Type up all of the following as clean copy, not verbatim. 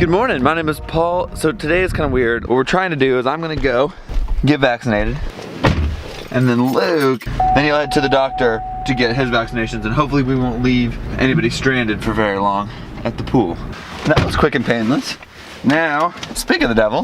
Good morning, my name is Paul. So today is kind of weird. What we're trying to do is I'm gonna go get vaccinated. And then Luke, then he'll head to the doctor to get his vaccinations, and hopefully we won't leave anybody stranded for very long at the pool. That was quick and painless. Now, speak of the devil.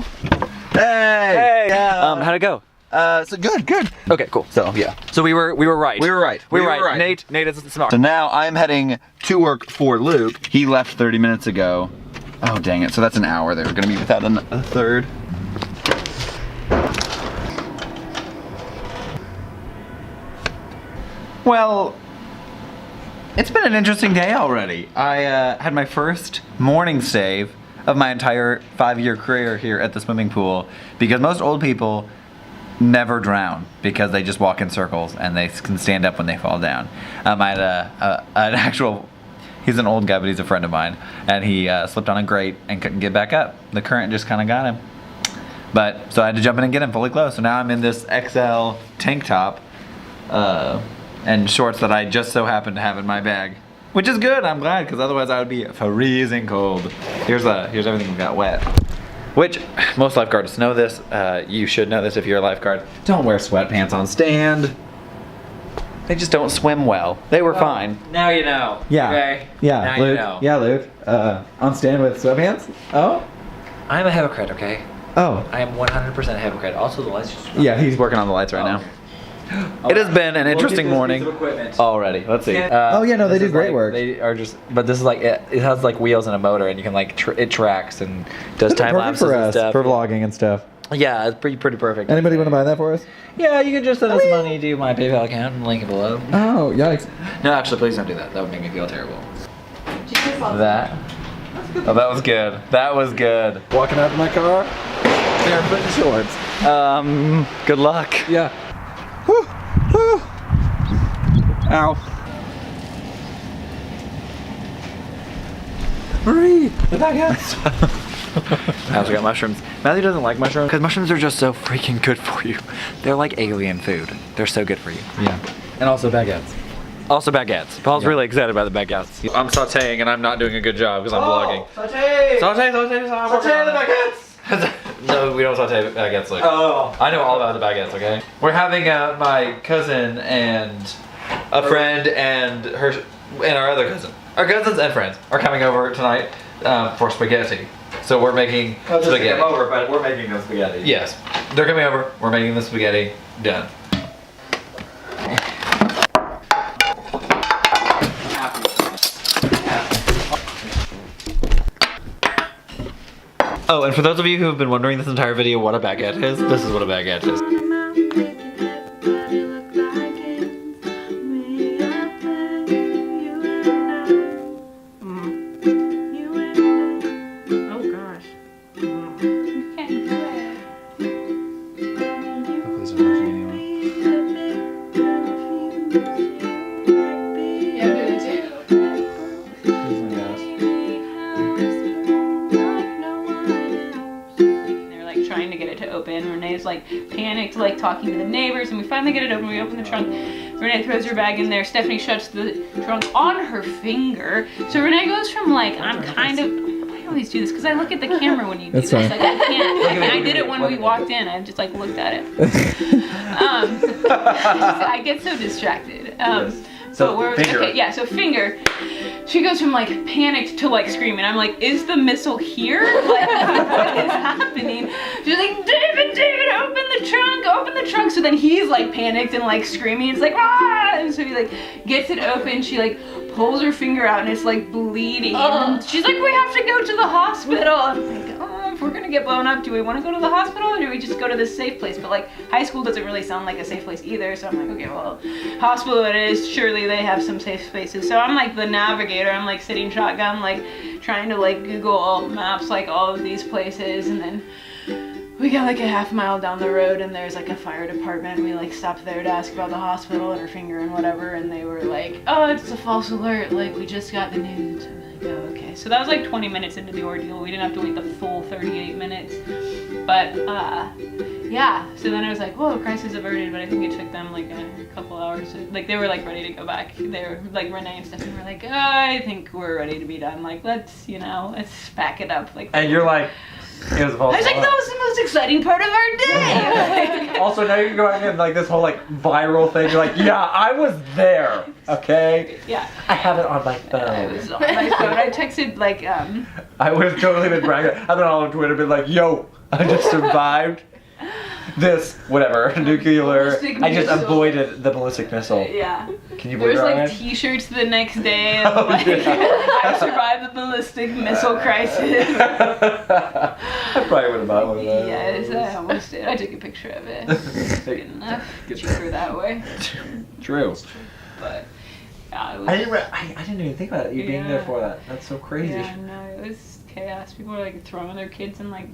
Hey! How'd it go? So good. Okay, cool. So yeah. So we were right. We were right. Nate is smart. So now I'm heading to work for Luke. He left 30 minutes ago. Oh dang it, so that's an hour. They were gonna be without a third. Well, it's been an interesting day already. I had my first morning save of my entire 5-year career here at the swimming pool, because most old people never drown because they just walk in circles and they can stand up when they fall down. I had an actual, he's an old guy, but he's a friend of mine, and he slipped on a grate and couldn't get back up. The current just kind of got him. But, so I had to jump in and get him fully clothed. So now I'm in this XL tank top and shorts that I just so happen to have in my bag. Which is good, I'm glad, because otherwise I would be freezing cold. Here's everything we got wet. Which, most lifeguards know this. You should know this if you're a lifeguard. Don't wear sweatpants on stand. They just don't swim well. They were fine. Now you know. Yeah. Okay? Yeah, now Luke. You know. Yeah, Luke. On stand with sweatpants? Oh? I'm a hypocrite, okay? Oh. I am 100% a hypocrite. Also, the lights just... Yeah, he's working on the lights right now. It has been an interesting morning already. Let's see. Oh yeah, no, they do great work. They are just, but this is like, it has like wheels and a motor, and you can like, it tracks and does time lapses for and us, stuff. for vlogging and stuff. Yeah, it's pretty perfect. Anybody want to buy that for us? Yeah, you can just send us money to my PayPal account and link it below. Oh, yikes. No, actually, please don't do that. That would make me feel terrible. That? Oh, that was good. That was good. Walking out to my car, barefoot and shorts. Good luck. Yeah. Whew. Whew. Ow. Marie, the baguettes. I also got mushrooms. Matthew doesn't like mushrooms because mushrooms are just so freaking good for you. They're like alien food. They're so good for you. Yeah. And also baguettes. Also baguettes. Paul's really excited about the baguettes. I'm sauteing and I'm not doing a good job because I'm vlogging. Saute! Saute the baguettes! No, we don't saute baguettes. Like, Oh. I know all about the baguettes, okay? We're having my cousin and a friend and our other cousin. Our cousins and friends are coming over tonight for spaghetti. So we're making spaghetti. Come over, but we're making the spaghetti. Yes, they're coming over. We're making the spaghetti. Done. Oh, and for those of you who have been wondering this entire video what a baguette is, this is what a baguette is. Renee's like panicked, like talking to the neighbors, and we finally get it open. We open the trunk. Renee throws her bag in there. Stephanie shuts the trunk on her finger. So Renee goes from like, I'm kind of, why do I always do this? Because I look at the camera when you do this. Like, I can't. And I did it when we walked in. I just like looked at it. I get so distracted. So we're okay, yeah. So finger. She goes from like panicked to like screaming. I'm like, is the missile here? Like, what is happening? She's like, David, open the trunk. So then he's like panicked and like screaming. It's like, ah! And so he like gets it open. She like pulls her finger out and it's like bleeding. And she's like, we have to go to the hospital. I'm like, oh, if we're gonna get blown up, do we want to go to the hospital or do we just go to this safe place? But like high school doesn't really sound like a safe place either. So I'm like, okay, well, hospital it is. Surely they have some safe spaces. So I'm like the navigator. I'm like sitting shotgun, like trying to like Google all maps, like all of these places. And then we got like a half mile down the road and there's like a fire department. We like stopped there to ask about the hospital and her finger and whatever. And they were like, oh, it's a false alert. Like we just got the news. I'm like, oh, okay. So that was like 20 minutes into the ordeal. We didn't have to wait the full 38 minutes. But Yeah, so then I was like, whoa, crisis averted, but I think it took them like a couple hours. Like, they were like ready to go back. They were like, Renee and Stephanie were like, I think we're ready to be done. Like, let's back it up. Like, And you're like, it was a false I was like, alarm. that was the most exciting part of our day. Also, now you're going in like this whole like viral thing. You're like, yeah, I was there. Okay. Yeah. I have it on my I phone. was on my phone. I texted like, I would have totally been bragging. I've been all on Twitter, been like, yo, I just survived this, whatever, nuclear. Ballistic I just missile. avoided the ballistic missile. yeah. Can you There was believe like that? T-shirts the next day of Oh, like, yeah. I survived the ballistic missile crisis. I probably would have bought one of those. Yes, I almost did. I took a picture of it. Good enough. Cheaper that way. True. But yeah, it was. I didn't even think about it. You being there Yeah. for that. That's so crazy. Yeah, no, it was chaos. People were like throwing their kids in like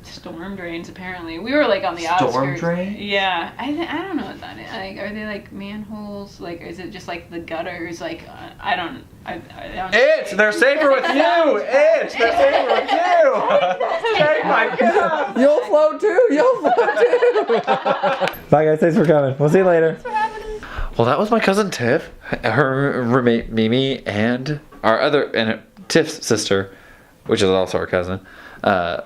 storm drains. Apparently, we were like on the outskirts. Storm drain? Yeah, I don't know what that is. Like, are they like manholes? Like, is it just like the gutters? Like, I don't. They're safer with you. They're safer with you. Take my kid out. You'll float too. Bye guys, thanks for coming. We'll see you later. Well, that was my cousin Tiff, her roommate Mimi, and Tiff's sister, which is also our cousin,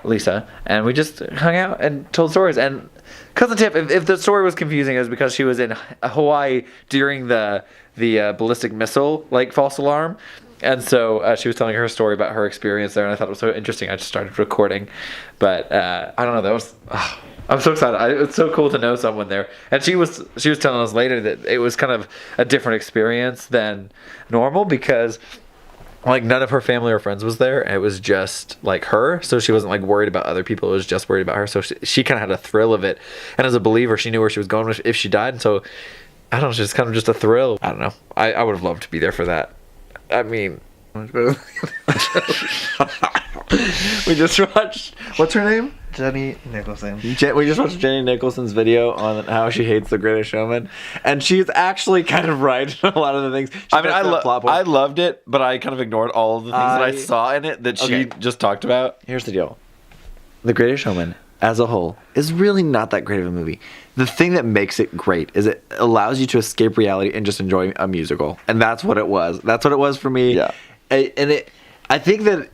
Lisa, and we just hung out and told stories. And cousin Tiff, if the story was confusing, it was because she was in Hawaii during the ballistic missile like false alarm. And so she was telling her story about her experience there, and I thought it was so interesting. I just started recording, but I don't know. That was I'm so excited. It's so cool to know someone there. And she was telling us later that it was kind of a different experience than normal because like none of her family or friends was there. It was just like her, so she wasn't like worried about other people. It was just worried about her. So she kind of had a thrill of it. And as a believer, she knew where she was going if she died. And so I don't know, just kind of just a thrill. I don't know. I would have loved to be there for that. I mean, we just watched, what's her name? Jenny Nicholson. We just watched Jenny Nicholson's video on how she hates The Greatest Showman, and she's actually kind of right in a lot of the things. I mean, I loved it, but I kind of ignored all of the things that I saw in it that she just talked about. Here's the deal. The Greatest Showman, as a whole, is really not that great of a movie. The thing that makes it great is it allows you to escape reality and just enjoy a musical, and that's what it was. That's what it was for me. Yeah. I think that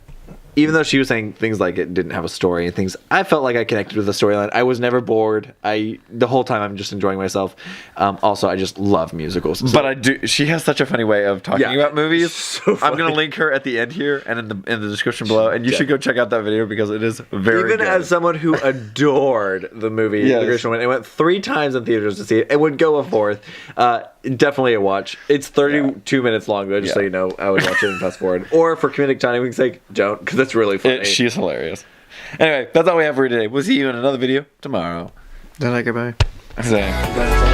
even though she was saying things like it didn't have a story and things, I felt like I connected with the storyline. I was never bored. The whole time I'm just enjoying myself. Also, I just love musicals. So. But I do. She has such a funny way of talking about movies. So I'm gonna link her at the end here and in the description below, and you should go check out that video because it is very good. Even as someone who adored the movie, The Greatest Showman, and went 3 times in theaters to see it, and would go a 4th. Definitely a watch. It's 32 minutes long though, just so you know. I would watch it and fast forward. Or for comedic timing's sake, don't, because it's really funny. She's hilarious. Anyway, that's all we have for today. We'll see you in another video tomorrow. Then goodbye. Same.